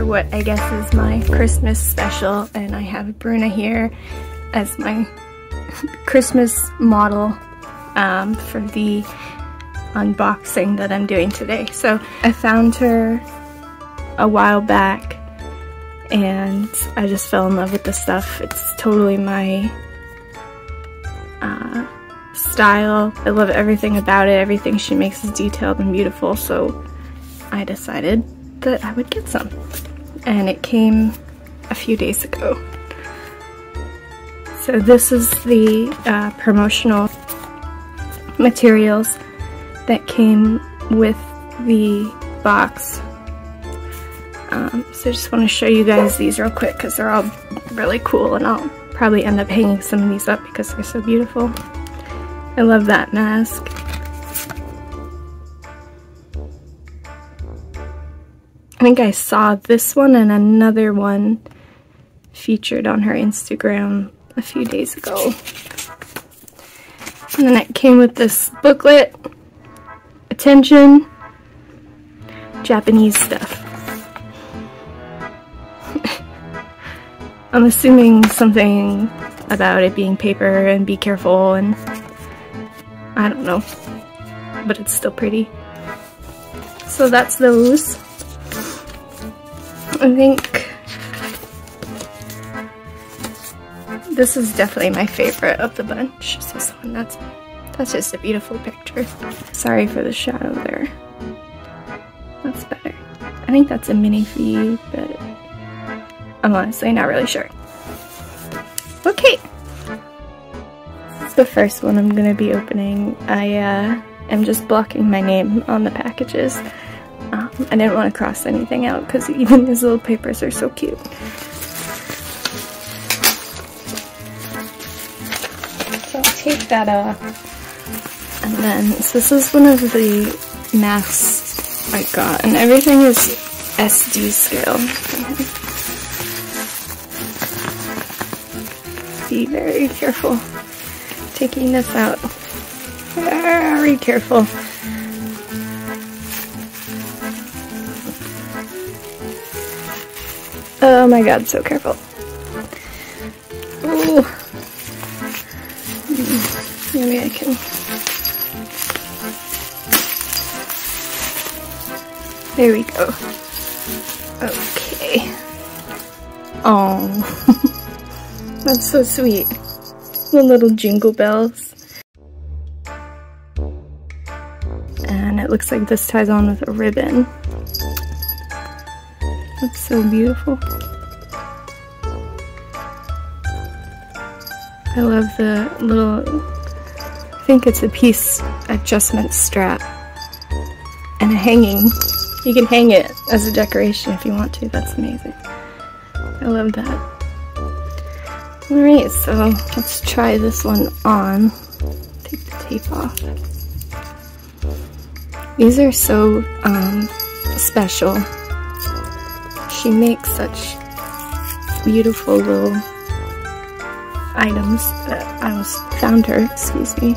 for what I guess is my Christmas special, and I have Bruna here as my Christmas model for the unboxing that I'm doing today. So I found her a while back and I just fell in love with the stuff. It's totally my style. I love everything about it. Everything she makes is detailed and beautiful, so I decided that I would get some. And it came a few days ago. So this is the promotional materials that came with the box. So I just want to show you guys these real quick because they're all really cool, and I'll probably end up hanging some of these up because they're so beautiful. I love that mask. I think I saw this one and another one featured on her Instagram a few days ago. And then it came with this booklet. Attention, Japanese stuff. I'm assuming something about it being paper and be careful, and I don't know, but it's still pretty. So that's those. I think this is definitely my favorite of the bunch. It's this one. That's just a beautiful picture. Sorry for the shadow there. That's better. I think that's a mini feed, but I'm honestly not really sure. Okay. This is the first one I'm gonna be opening. I am just blocking my name on the packages. I didn't want to cross anything out because even these little papers are so cute. So I'll take that off. And then, so this is one of the masks I got, and everything is SD scale. Be very careful taking this out. Very careful. Oh my god, so careful. Ooh. Maybe I can. There we go. Okay. Oh, that's so sweet. The little jingle bells. And it looks like this ties on with a ribbon. That's so beautiful. I love the little, I think it's a piece adjustment strap and a hanging. You can hang it as a decoration if you want to. That's amazing. I love that. Alright, so let's try this one on. Take the tape off. These are so special. She makes such beautiful little items that I almost found her, excuse me.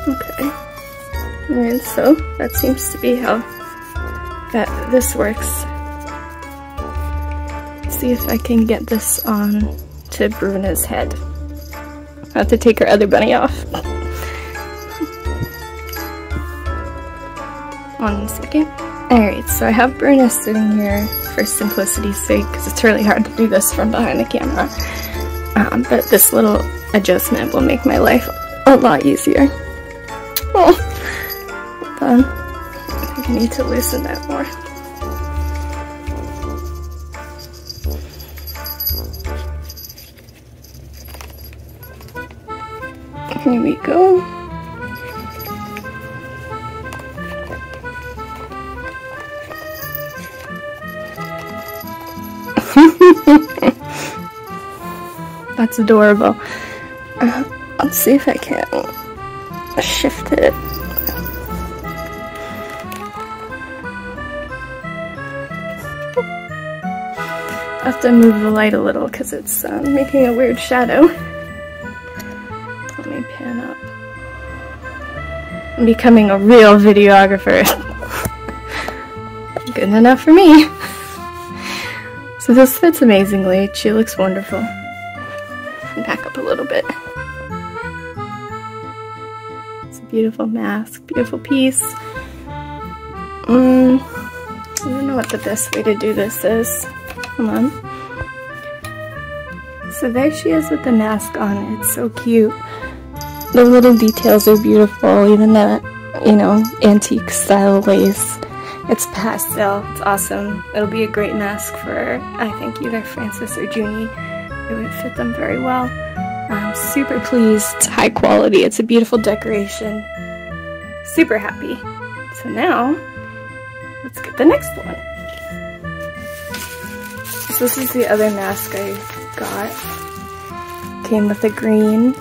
Okay. Alright, so that seems to be how this works. Let's see if I can get this on to Bruna's head. I have to take her other bunny off. 1 second. Alright, so I have Bruna sitting here for simplicity's sake, because it's really hard to do this from behind the camera. But this little adjustment will make my life a lot easier. Oh, hold on. I think I need to loosen that more. Here we go. That's adorable. Let's see if I can shift it. I have to move the light a little because it's making a weird shadow. Let me pan up. I'm becoming a real videographer. good enough for me. So this fits amazingly. She looks wonderful. Back up a little bit. It's a beautiful mask, beautiful piece. I don't know what the best way to do this is. Come on. So there she is with the mask on. It's so cute. The little details are beautiful, even that, you know, antique style lace. It's pastel. It's awesome. It'll be a great mask for, I think, either Francis or Junie. It would fit them very well. I'm super pleased. It's high quality. It's a beautiful decoration. Super happy. So now, let's get the next one. So this is the other mask I got. Came with a green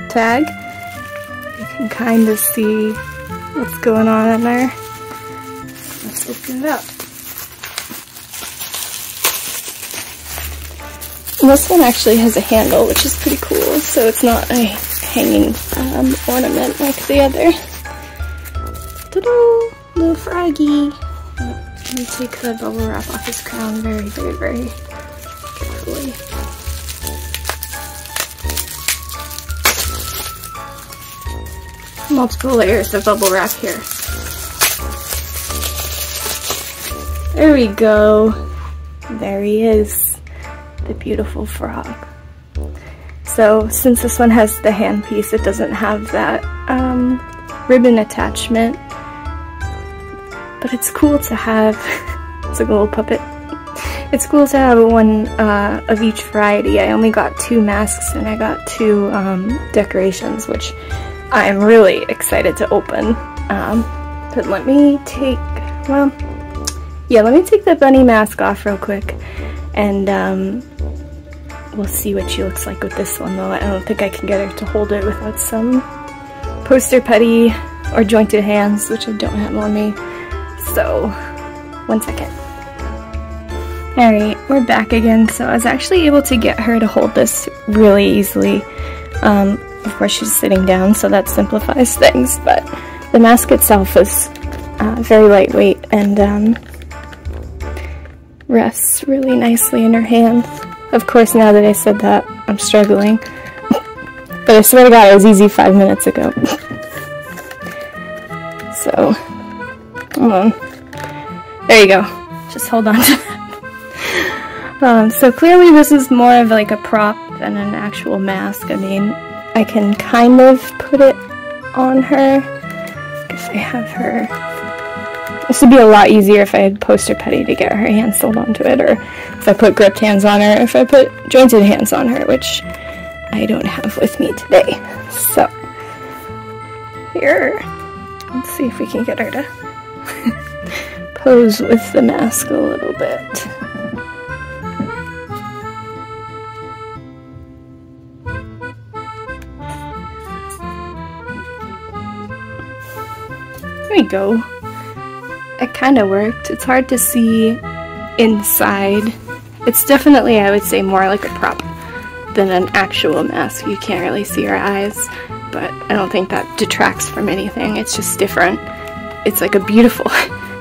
tag. You can kind of see what's going on in there. Let's open it up. And this one actually has a handle, which is pretty cool, so it's not a hanging ornament like the other. Ta-da! Little froggy. Let me take the bubble wrap off his crown very, very, very carefully. Multiple layers of bubble wrap here. There we go. There he is, the beautiful frog. So since this one has the handpiece, it doesn't have that ribbon attachment, but it's cool to have. It's like a little puppet. It's cool to have one of each variety. I only got 2 masks and I got 2 decorations, which I'm really excited to open. But let me take, well, yeah, let me take the bunny mask off real quick, and we'll see what she looks like with this one, though. I don't think I can get her to hold it without some poster putty or jointed hands, which I don't have on me. So, 1 second. Alright, we're back again. So I was actually able to get her to hold this really easily. Of course, she's sitting down, so that simplifies things, but the mask itself is very lightweight and rests really nicely in her hand. Of course, now that I said that, I'm struggling. But I swear to God, it was easy 5 minutes ago. So, hold on. There you go. Just hold on to that. So clearly this is more of like a prop than an actual mask. I mean, I can kind of put it on her if I have her. This would be a lot easier if I had poster putty to get her hands held onto it, or if I put gripped hands on her, or if I put jointed hands on her, which I don't have with me today. So, here, let's see if we can get her to pose with the mask a little bit. There we go. It kind of worked. It's hard to see inside. It's definitely, I would say, more like a prop than an actual mask. You can't really see her eyes, but I don't think that detracts from anything. It's just different. It's like a beautiful,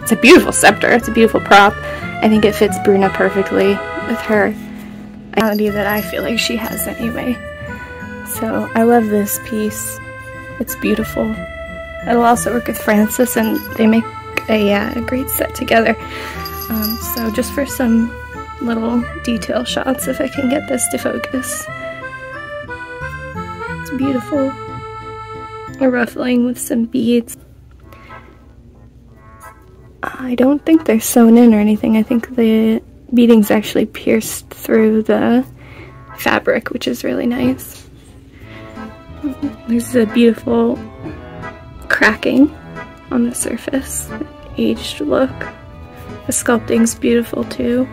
it's a beautiful scepter. It's a beautiful prop. I think it fits Bruna perfectly with her personality that I feel like she has anyway. So I love this piece. It's beautiful. It'll also work with Francis, and they make a great set together. So just for some little detail shots, if I can get this to focus. It's beautiful. A ruffling with some beads. I don't think they're sewn in or anything. I think the beading's actually pierced through the fabric, which is really nice. There's a beautiful cracking on the surface, aged look. The sculpting's beautiful too.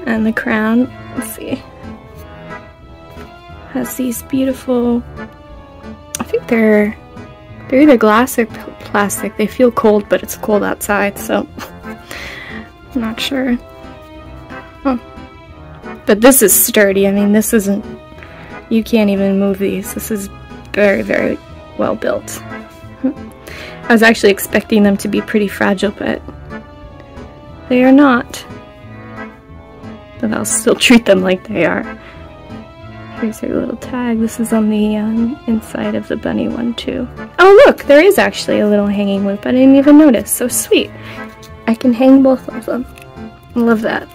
And the crown, let's see, has these beautiful, I think they're either glass or plastic. They feel cold, but it's cold outside, so I'm not sure. Oh. But this is sturdy. I mean, this isn't, you can't even move these. This is very, very well built. I was actually expecting them to be pretty fragile, but they are not. But I'll still treat them like they are. Here's her little tag. This is on the inside of the bunny one too. Oh look, there is actually a little hanging loop. I didn't even notice. So sweet. I can hang both of them. I love that.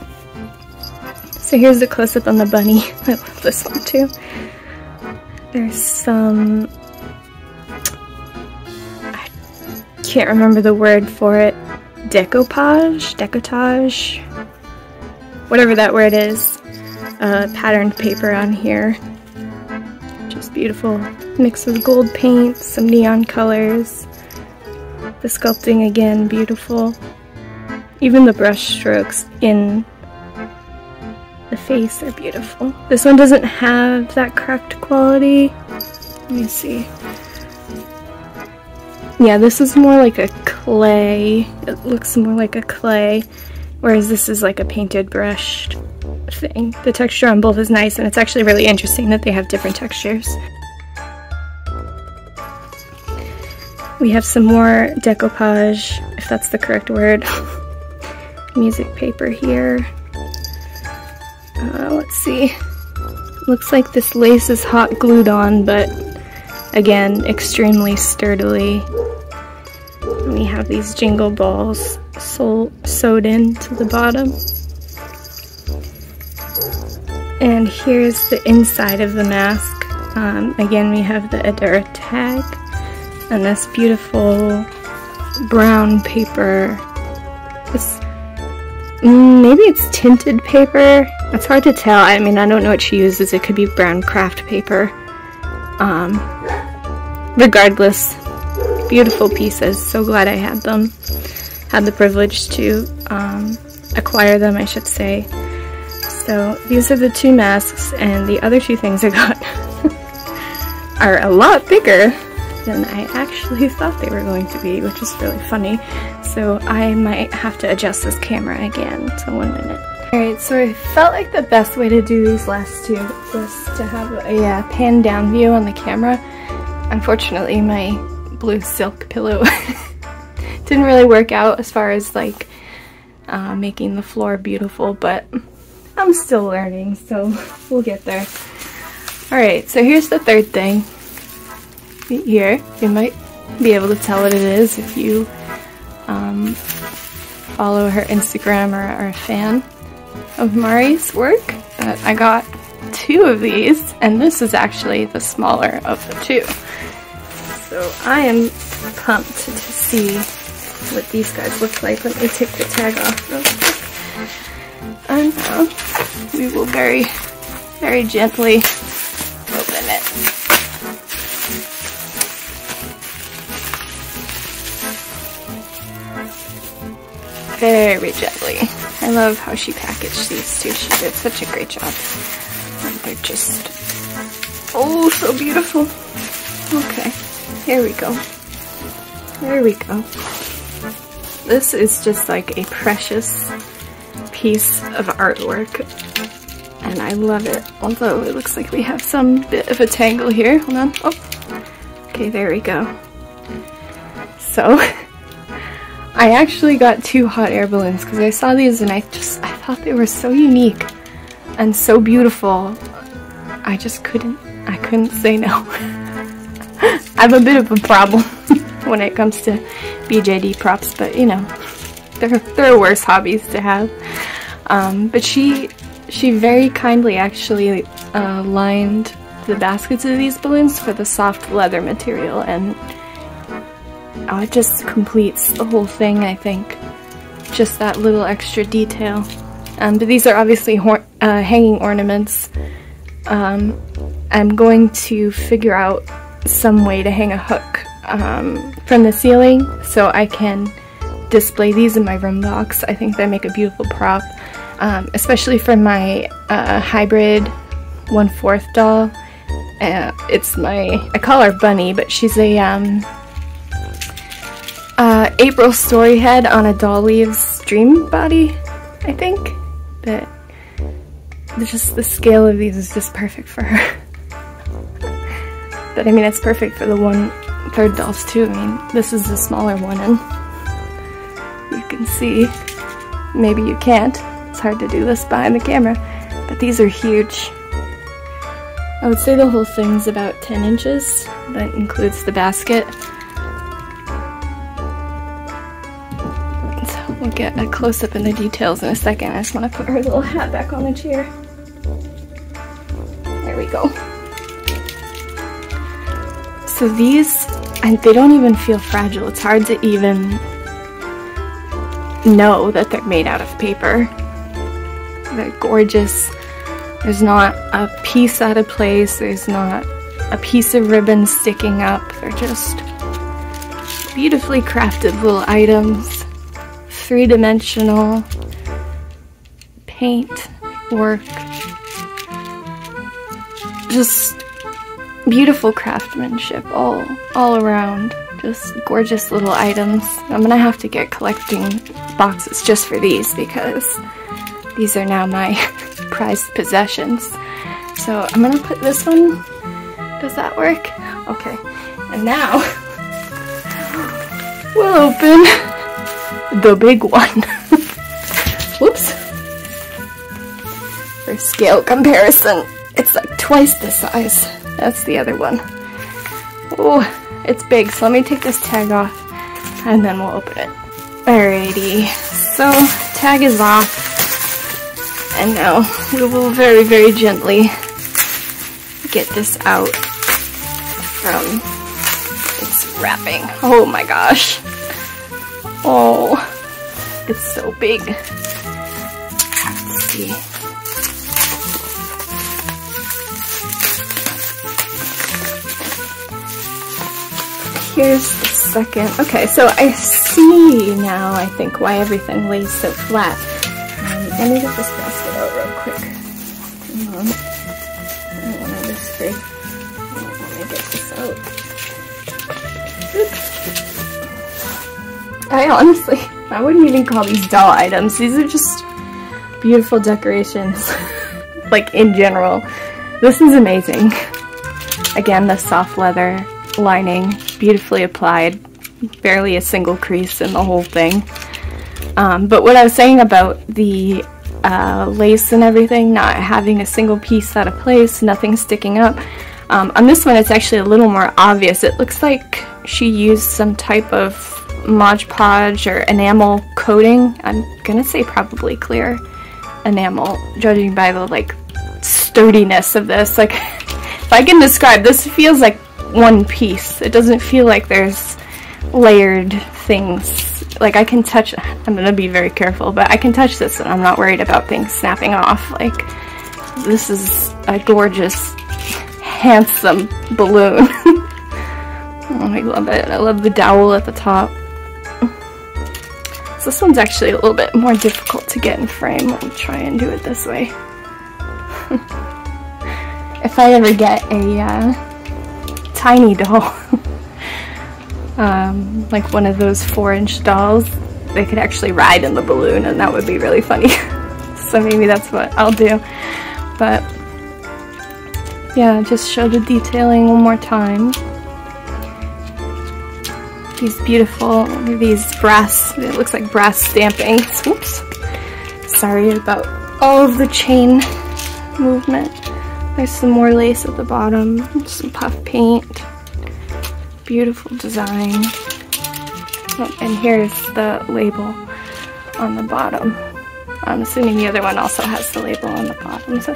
So here's the close-up on the bunny. I love this one too. There's some... I can't remember the word for it. Decoupage? Whatever that word is. Patterned paper on here. Just beautiful. Mixed with gold paint, some neon colors. The sculpting again, beautiful. Even the brush strokes in the face are beautiful. This one doesn't have that cracked quality. Let me see. Yeah, this is more like a clay. It looks more like a clay, whereas this is like a painted brushed thing. The texture on both is nice, and it's actually really interesting that they have different textures. We have some more decoupage, if that's the correct word. Music paper here. Let's see. Looks like this lace is hot glued on, but again, extremely sturdily. And we have these jingle balls sewed into the bottom. And here's the inside of the mask. Again, we have the EDERA tag and this beautiful brown paper. Maybe it's tinted paper. It's hard to tell. I mean, I don't know what she uses. It could be brown craft paper. Regardless, beautiful pieces. So glad I had them. Had the privilege to acquire them, I should say. So these are the two masks, and the other two things I got are a lot bigger than I actually thought they were going to be, which is really funny. So I might have to adjust this camera again, so 1 minute. Alright, so I felt like the best way to do these last two was to have a pan down view on the camera. Unfortunately, my blue silk pillow didn't really work out as far as like making the floor beautiful, but I'm still learning, so we'll get there. Alright, so here's the third thing. Here, you might be able to tell what it is if you follow her Instagram or are a fan of Mari's work. I got two of these, and this is actually the smaller of the two. So I am pumped to see what these guys look like. Let me take the tag off real quick. And we will very, very gently open it. Very gently. I love how she packaged these two. She did such a great job. And they're just, oh, so beautiful. Okay, here we go. There we go. This is just like a precious piece of artwork, and I love it. Although it looks like we have some bit of a tangle here. Hold on. Oh, okay, there we go. So I actually got two hot air balloons because I saw these and I thought they were so unique and so beautiful. I couldn't say no. I have a bit of a problem when it comes to BJD props, but you know, there are worse hobbies to have. But she very kindly actually lined the baskets of these balloons for the soft leather material, and it just completes the whole thing, I think. Just that little extra detail. But these are obviously hanging ornaments. I'm going to figure out some way to hang a hook from the ceiling so I can display these in my room box. I think they make a beautiful prop, especially for my hybrid 1/4 doll. It's I call her Bunny, but she's a April Storyhead on a Doll Leaves Dream body, I think. But just the scale of these is just perfect for her. But I mean, it's perfect for the third dolls too. I mean, this is the smaller one, and you can see, maybe you can't, it's hard to do this behind the camera, but these are huge. I would say the whole thing's about 10 inches. That includes the basket. So we'll get a close-up in the details in a second. I just want to put her little hat back on the chair. There we go. So these, and they don't even feel fragile. It's hard to even know that they're made out of paper. They're gorgeous. There's not a piece out of place. There's not a piece of ribbon sticking up. They're just beautifully crafted little items. Three-dimensional paint work. Just beautiful craftsmanship all around. Just gorgeous little items. I'm gonna have to get collecting boxes just for these because these are now my prized possessions. So I'm gonna put this one. Does that work? Okay. And now we'll open the big one. Whoops. For scale comparison, it's like twice the size. That's the other one. Oh, it's big, so let me take this tag off and then we'll open it. Alrighty, so tag is off, and now we will very, very gently get this out from its wrapping. Oh my gosh. Oh, it's so big. Let's see. Here's the second. Okay, so I see now, I think, why everything lays so flat. Let me get this basket out real quick. Hang on. I don't want to disturb. Let me get this out. Oops. I honestly, I wouldn't even call these doll items. These are just beautiful decorations, like in general. This is amazing. Again, the soft leather lining, beautifully applied, barely a single crease in the whole thing. But what I was saying about the lace and everything, not having a single piece out of place, nothing sticking up, on this one it's actually a little more obvious. It looks like she used some type of Mod Podge or enamel coating. I'm gonna say probably clear enamel, judging by the like sturdiness of this. Like, if I can describe, this feels like one piece. It doesn't feel like there's layered things. Like, I can touch, I'm gonna be very careful, but I can touch this and I'm not worried about things snapping off. Like, this is a gorgeous, handsome balloon. Oh, I love it. I love the dowel at the top. So this one's actually a little bit more difficult to get in frame. Let me try and do it this way. If I ever get a tiny doll, like one of those 4-inch dolls, they could actually ride in the balloon, and that would be really funny. So maybe that's what I'll do. But yeah, just show the detailing one more time. These beautiful, these brass, it looks like brass stamping. Oops. Sorry about all of the chain movement. There's some more lace at the bottom, some puff paint. Beautiful design. Oh, and here's the label on the bottom. I'm assuming the other one also has the label on the bottom. So,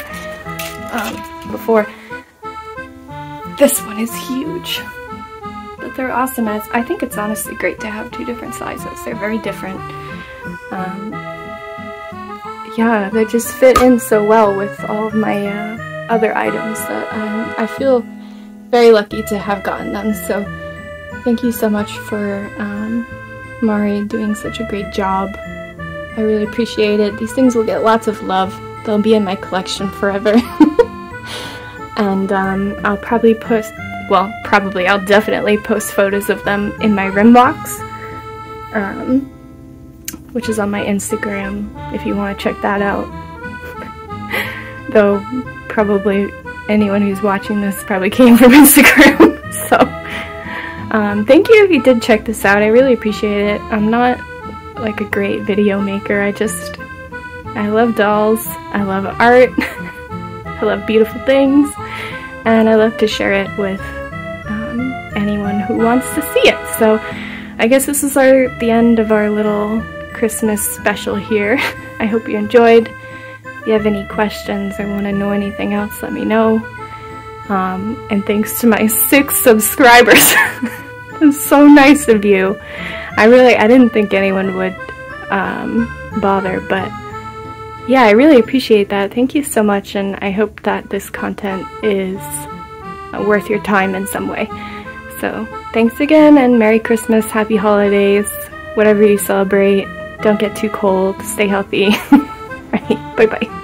before, this one is huge. But they're awesome. I think it's honestly great to have two different sizes. They're very different. Yeah, they just fit in so well with all of my other items that I feel very lucky to have gotten them. So thank you so much for Mari doing such a great job. I really appreciate it. These things will get lots of love. They'll be in my collection forever. And I'll probably post, well, I'll definitely post photos of them in my rim box, which is on my Instagram if you want to check that out. Though probably anyone who's watching this probably came from Instagram, so Thank you if you did check this out. I really appreciate it. I'm not like a great video maker. I love dolls. I love art. I love beautiful things. And I love to share it with anyone who wants to see it. So I guess this is the end of our little Christmas special here. I hope you enjoyed. If you have any questions or want to know anything else, let me know. And thanks to my 6 subscribers. It's so nice of you. I didn't think anyone would bother, but yeah, I really appreciate that. Thank you so much, and I hope that this content is worth your time in some way. So thanks again, and Merry Christmas, Happy Holidays, whatever you celebrate. Don't get too cold, stay healthy. Alright, bye bye.